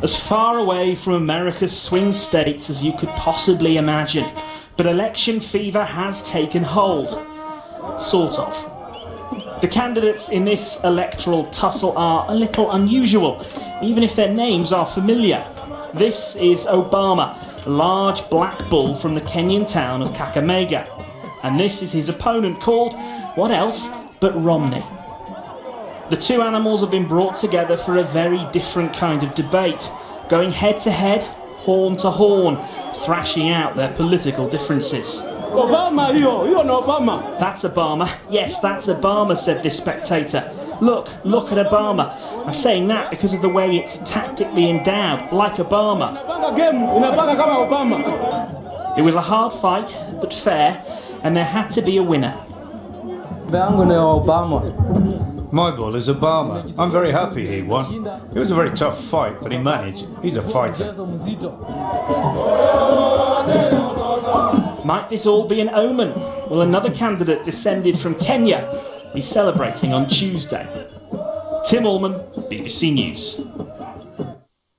as far away from America's swing states as you could possibly imagine. But election fever has taken hold. Sort of. The candidates in this electoral tussle are a little unusual, even if their names are familiar. This is Obama, a large black bull from the Kenyan town of Kakamega. And this is his opponent called, what else but Romney. The two animals have been brought together for a very different kind of debate, going head to head, horn to horn, thrashing out their political differences. Obama, you know Obama. That's Obama. Yes, that's Obama, said this spectator. Look at Obama. I'm saying that because of the way it's tactically endowed, like Obama. It was a hard fight, but fair, and there had to be a winner. My bull is Obama. I'm very happy he won. It was a very tough fight, but he managed. He's a fighter. Might this all be an omen? Will another candidate descended from Kenya be celebrating on Tuesday? Tim Allman, BBC News.